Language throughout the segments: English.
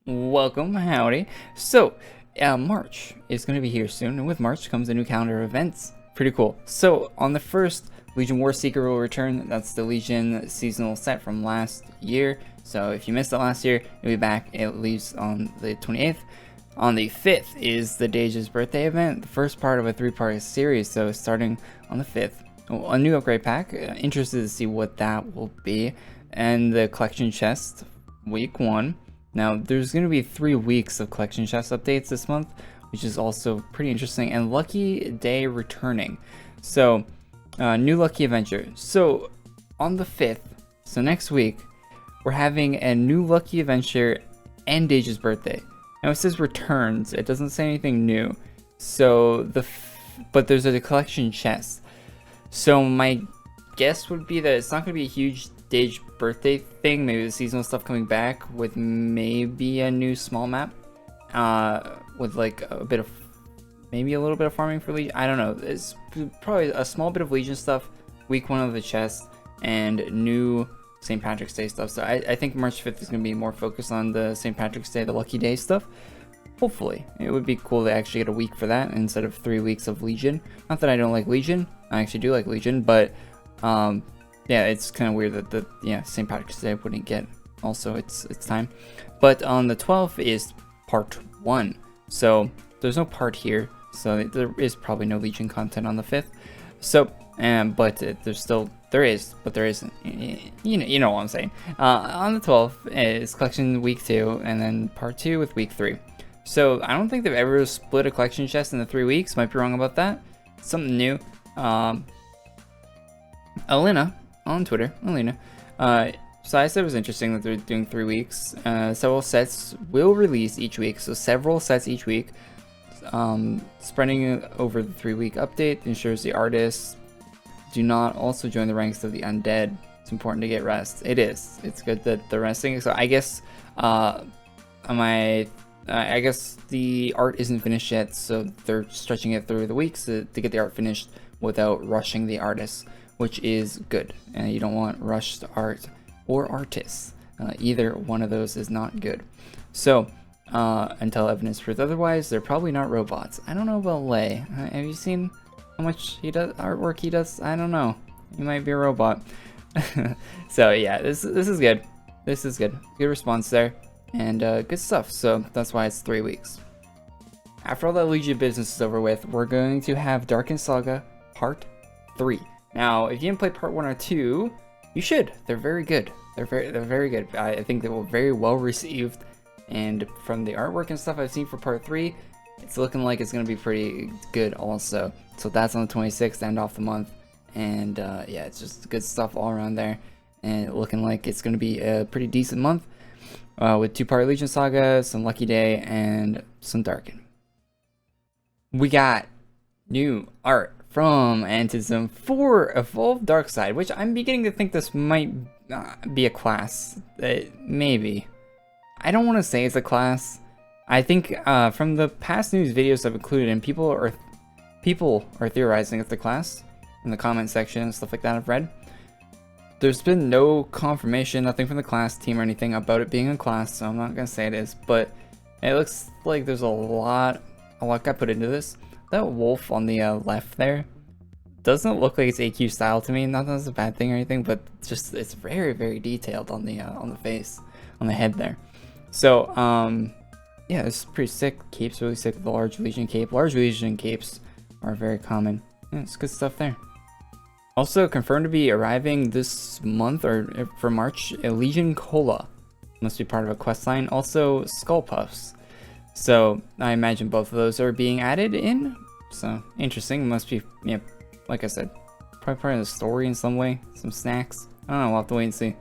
Welcome, howdy. So, March is going to be here soon, and with March comes a new calendar of events. Pretty cool. So, on the 1st, Legion Warseeker will return. That's the Legion seasonal set from last year. So, if you missed it last year, it'll be back. It leaves on the 28th. On the 5th is the Doge's birthday event, the first part of a 3-part series. So, starting on the 5th, a new upgrade pack. Interested to see what that will be. And the collection chest, week 1. Now, there's going to be 3 weeks of collection chest updates this month, which is also pretty interesting, and Lucky Day returning. So, new Lucky Adventure. So, on the 5th, so next week, we're having a new Lucky Adventure and Dage's birthday. Now, it says returns. It doesn't say anything new. So, but there's a collection chest. So, my guess would be that it's not going to be a huge Dage birthday thing, maybe the seasonal stuff coming back with maybe a new small map with like a bit of maybe a little bit of farming for Legion. I don't know, it's probably a small bit of Legion stuff, week 1 of the chest, and new St. Patrick's Day stuff. So I think March 5th is going to be more focused on the St. Patrick's Day, the Lucky Day stuff. Hopefully it would be cool to actually get a week for that instead of 3 weeks of Legion. Not that I don't like Legion, I actually do like Legion, but yeah, it's kind of weird that the St. Patrick's Day wouldn't get also its time. But on the 12th is part 1. So there's no part here. So there is probably no Legion content on the 5th. So but there isn't. You know what I'm saying. On the 12th is collection week 2, and then part 2 with week 3. So I don't think they've ever split a collection chest into 3 weeks. Might be wrong about that. Something new. Alina on Twitter, so I said it was interesting that they're doing 3 weeks. Several sets will release each week, so several sets each week. Spreading over the 3-week update ensures the artists do not also join the ranks of the undead. It's important to get rest. It is. It's good that they're resting. So I guess I guess the art isn't finished yet, so they're stretching it through the weeks to get the art finished without rushing the artists, which is good. You don't want rushed art or artists. Either one of those is not good. So, until evidence proves otherwise, they're probably not robots. I don't know about Lay. Have you seen how much artwork he does? I don't know. He might be a robot. So yeah, this is good. This is good. Good response there, and good stuff. So that's why it's 3 weeks. After all that Legion business is over with, we're going to have Darkened Saga Part 3. Now, if you didn't play part 1 or 2, you should. They're very good. They're very good. I think they were very well received, and from the artwork and stuff I've seen for part 3, it's looking like it's gonna be pretty good also. So that's on the 26th, to end off the month, and yeah, it's just good stuff all around there, and looking like it's gonna be a pretty decent month with 2-part Legion Saga, some Lucky Day, and some Darken. We got new art from Antism for Evolved Darkside, which I'm beginning to think this might be a class. Maybe. I don't want to say it's a class. I think from the past news videos I've included, and people are theorizing it's a class in the comment section and stuff like that I've read. There's been no confirmation, nothing from the class team or anything about it being a class, so I'm not gonna say it is, but it looks like there's a lot got put into this. That wolf on the left there doesn't look like it's AQ style to me. Not that that's a bad thing or anything, but just it's very, very detailed on the face, on the head there. So yeah, this is pretty sick. Cape's really sick with the large Legion cape. Large Legion capes are very common. Yeah, it's good stuff there. Also confirmed to be arriving this month or for March, a Legion Cola. Must be part of a quest line. Also Skull Puffs. So I imagine both of those are being added in. So interesting. Must be, yeah, like I said, probably part of the story in some way. Some snacks. I don't know. We'll have to wait and see.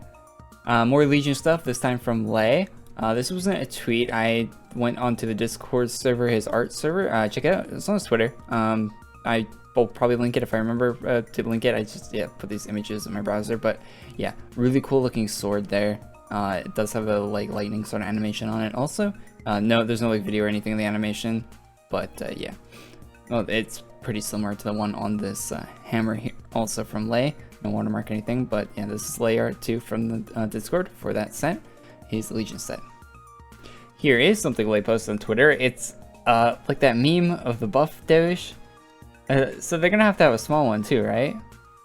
More Legion stuff. This time from Lay. This wasn't a tweet. I went onto the Discord server, his art server. Check it out. It's on his Twitter. I will probably link it if I remember to link it. I just put these images in my browser. But yeah, really cool looking sword there. It does have a like lightning sort of animation on it. Also, no, there's no like video or anything in the animation, but yeah, well, it's pretty similar to the one on this hammer here, also from Lay. No watermark or anything, but yeah, this is Lay art too from the Discord for that set. His Legion set. here is something Lay posted on Twitter. It's like that meme of the buff Doge. So they're gonna have to have a small one too, right?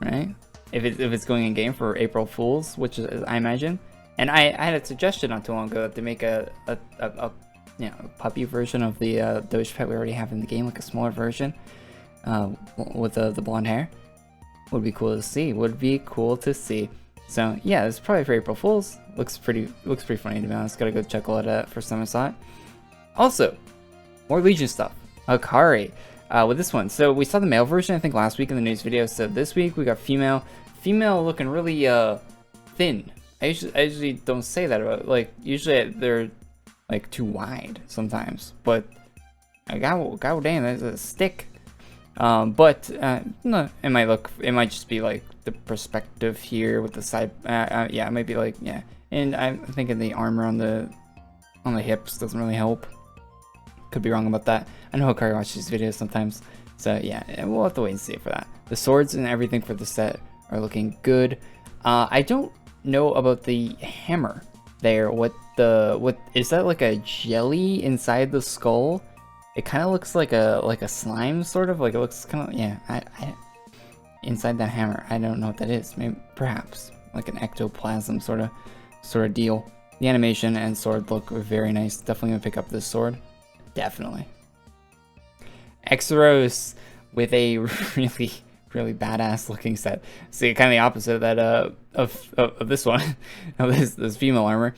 Right? If it's going in game for April Fools, which is, I imagine. And I had a suggestion not too long ago that they make a you know, a puppy version of the Doge pet we already have in the game, like a smaller version with the blonde hair. Would be cool to see. Would be cool to see. So yeah, it's probably for April Fools. Looks pretty funny, to be honest. Gotta go check all that out first time I saw it. Also, more Legion stuff. Hikari with this one. So we saw the male version I think last week in the news video. So this week we got female. Female looking really thin. I usually don't say that about, like, usually they're like too wide sometimes, but god damn, that's a stick. But no, it might just be like the perspective here with the side. Yeah, it might be like, yeah. And I'm thinking the armor on the hips doesn't really help. Could be wrong about that. I know Hikari watches these videos sometimes, so yeah, we'll have to wait and see for that. The swords and everything for the set are looking good. I don't know about the hammer there. What is that, like a jelly inside the skull? It kind of looks like a slime, sort of. Like, it looks kind of, yeah. I inside that hammer, I don't know what that is. Maybe, perhaps like an ectoplasm sort of deal. The animation and sword look very nice. Definitely gonna pick up this sword. Definitely. Axeros with a really badass looking set. See, kind of the opposite of that of this one, of this female armor.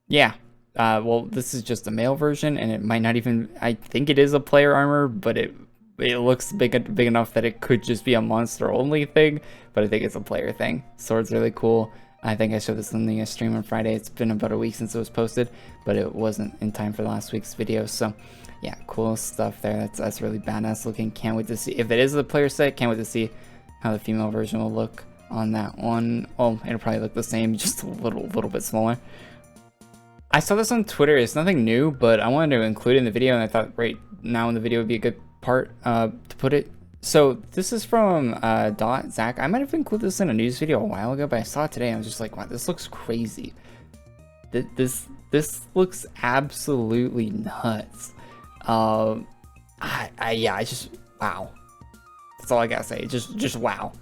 Yeah. Well, this is just a male version, and it might not even. I think it is a player armor, but it looks big enough that it could just be a monster only thing. But I think it's a player thing. Sword's really cool. I think I showed this in the stream on Friday. It's been about a week since it was posted, but it wasn't in time for last week's video. So, yeah, cool stuff there. That's really badass looking. Can't wait to see if it is a player set. Can't wait to see how the female version will look on that one. Oh, it'll probably look the same, just a little bit smaller. I saw this on Twitter. It's nothing new, but I wanted to include it in the video, and I thought right now in the video would be a good part to put it. So this is from Zach. I might have included this in a news video a while ago, but I saw it today and I was just like, wow, this looks crazy. This looks absolutely nuts. I just, wow. That's all I gotta say. Just wow.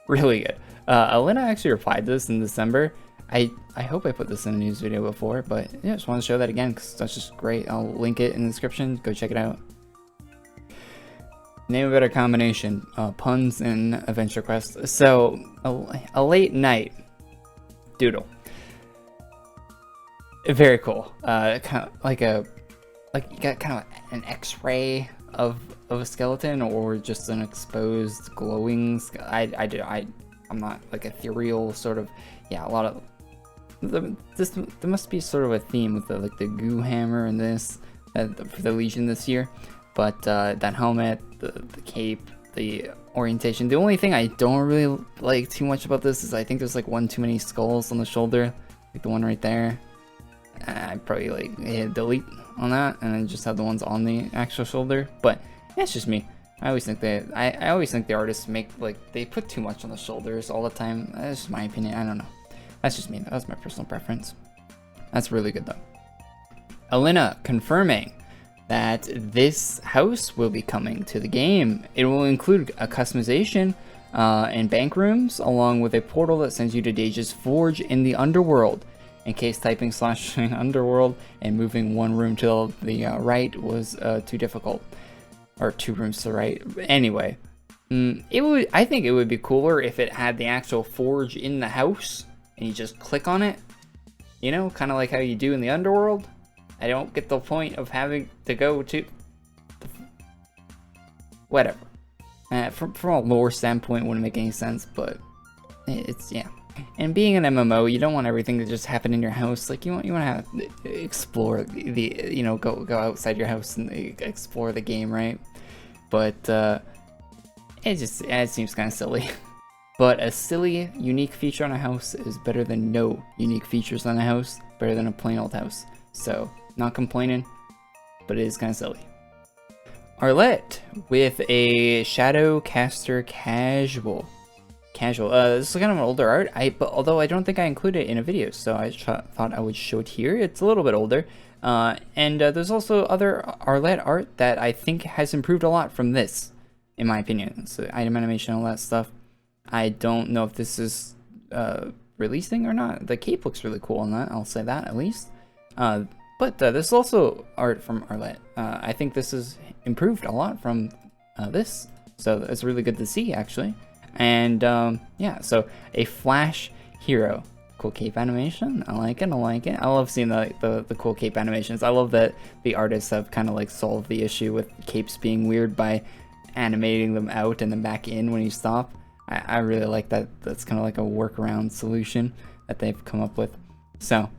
Really good. Elena actually replied to this in December. I hope I put this in a news video before, but yeah, just want to show that again because that's just great. I'll link it in the description. Go check it out. Name a better combination, puns and adventure quest. So a late night doodle. Very cool. Kind of like you got kind of an X-ray of a skeleton, or just an exposed glowing. I'm not like ethereal sort of. Yeah, a lot of. There must be sort of a theme with the goo hammer and this for the Legion this year. But that helmet, the cape, the orientation. The only thing I don't really like too much about this is I think there's like one too many skulls on the shoulder, like the one right there. I'd probably like hit delete on that and then just have the ones on the actual shoulder. But that's just me. I always think the artists they put too much on the shoulders all the time. That's just my opinion. I don't know. That's just me. That was my personal preference. That's really good though. Elena confirming that this house will be coming to the game. It will include a customization and bank rooms, along with a portal that sends you to Dage's Forge in the underworld. In case typing / underworld and moving one room to the right was too difficult, or two rooms to the right. Anyway, I think it would be cooler if it had the actual forge in the house and you just click on it. You know, kind of like how you do in the underworld. I don't get the point of having to go to whatever. From a lore standpoint, it wouldn't make any sense, but it's, yeah. And being an MMO, you don't want everything to just happen in your house. Like you want to have explore go outside your house and explore the game, right? But it seems kind of silly. But a silly, unique feature on a house is better than no unique features on a house. Better than a plain old house. So, not complaining, but it is kind of silly. Arlette with a Shadowcaster casual. casual. This is kind of an older art, but although I don't think I included it in a video, so I thought I would show it here. It's a little bit older. And there's also other Arlette art that I think has improved a lot from this, in my opinion. So item animation, all that stuff. I don't know if this is releasing or not. The cape looks really cool on that, I'll say that at least. But this is also art from Arlette. I think this is improved a lot from this, so it's really good to see actually. And yeah, so a Flash hero. Cool cape animation. I like it. I like it. I love seeing the cool cape animations. I love that the artists have kind of like solved the issue with capes being weird by animating them out and then back in when you stop. I really like that. That's kind of like a workaround solution that they've come up with. So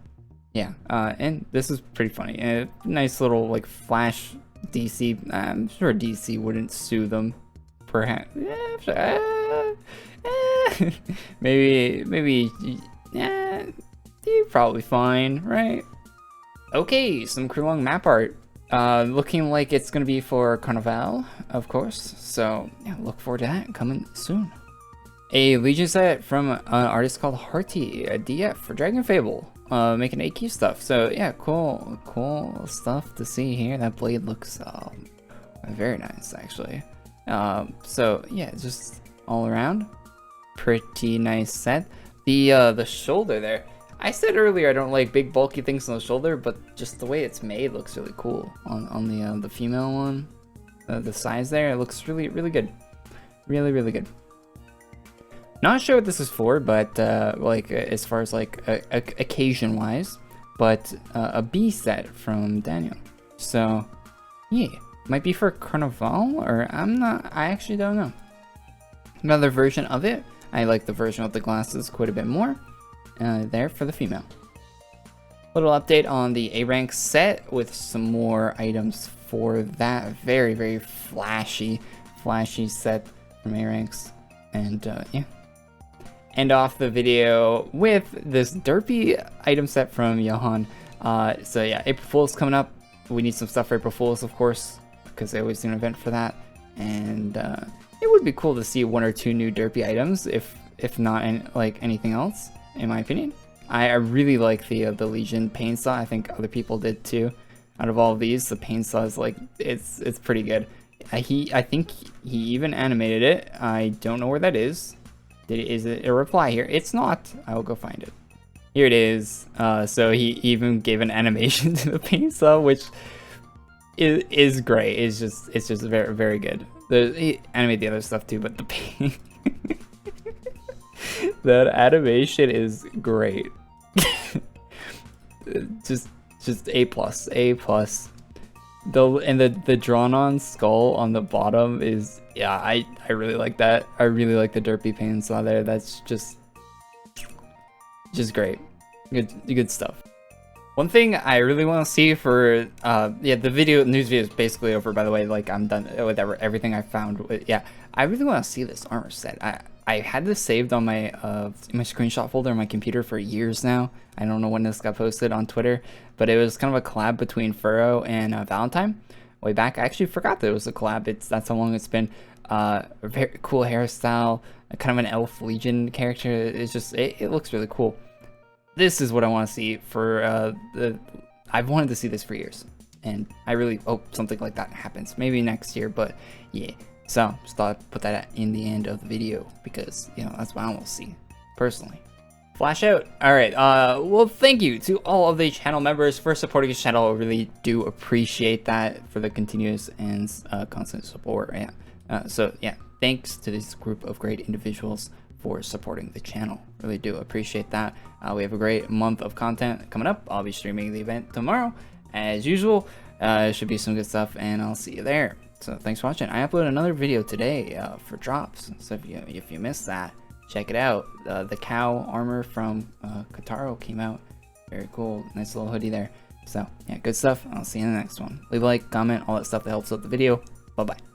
yeah, and this is pretty funny. A nice little like Flash DC. I'm sure DC wouldn't sue them. Perhaps. Maybe. Yeah, you're probably fine, right? Okay, some Crulon map art. Looking like it's gonna be for Carnival, of course. So yeah, look forward to that coming soon. A Legion set from an artist called Hearty, a DF for Dragon Fable, making AQ stuff. So yeah, cool stuff to see here. That blade looks very nice actually. So yeah, just all around pretty nice set. The shoulder there. I said earlier I don't like big bulky things on the shoulder, but just the way it's made looks really cool on the female one. The size there, it looks really good, really good. Not sure what this is for, but like as far as like occasion wise, but a B set from Daniel. So yeah, might be for Carnival, or I actually don't know. Another version of it. I like the version with the glasses quite a bit more. There for the female. Little update on the Aranx set with some more items for that very flashy set from Aranx. And yeah. End off the video with this derpy item set from Yohan. So yeah, April Fool's coming up. We need some stuff for April Fool's, of course, because they always do an event for that. And it would be cool to see 1 or 2 new derpy items, if not like anything else, in my opinion. I really like the Legion pain saw. I think other people did too. Out of all of these, the pain saw is like it's pretty good. I think he even animated it. I don't know where that is. Is it a reply here? It's not. I will go find it. Here it is. So he even gave an animation to the pain saw, which is great. It's just very good. He animated the other stuff too, but the pain that animation is great. just A+. The drawn on skull on the bottom is, yeah, I really like that. I really like the derpy pain saw there. That's just great. Good stuff. One thing I really want to see for yeah, the news video is basically over, by the way. Like, I'm done with everything I found. Yeah, I really want to see this armor set. I had this saved on my my screenshot folder on my computer for years now. I don't know when this got posted on Twitter, but it was kind of a collab between Furrow and Valentine way back. I actually forgot that it was a collab. That's how long it's been. A very cool hairstyle, kind of an elf Legion character. It's just it looks really cool. This is what I want to see for I've wanted to see this for years, and I really hope something like that happens. Maybe next year, but yeah. So just thought I'd put that in the end of the video because, you know, that's what I want to see personally. Flash out. All right. Well, thank you to all of the channel members for supporting the channel. I really do appreciate that for the continuous and constant support. Yeah. So yeah, thanks to this group of great individuals for supporting the channel. Really do appreciate that. We have a great month of content coming up. I'll be streaming the event tomorrow as usual. It should be some good stuff, and I'll see you there. So thanks for watching. I uploaded another video today for drops. So if you missed that, check it out. The cow armor from Kataro came out. Very cool. Nice little hoodie there. So yeah, good stuff. I'll see you in the next one. Leave a like, comment, all that stuff that helps out the video. Bye bye.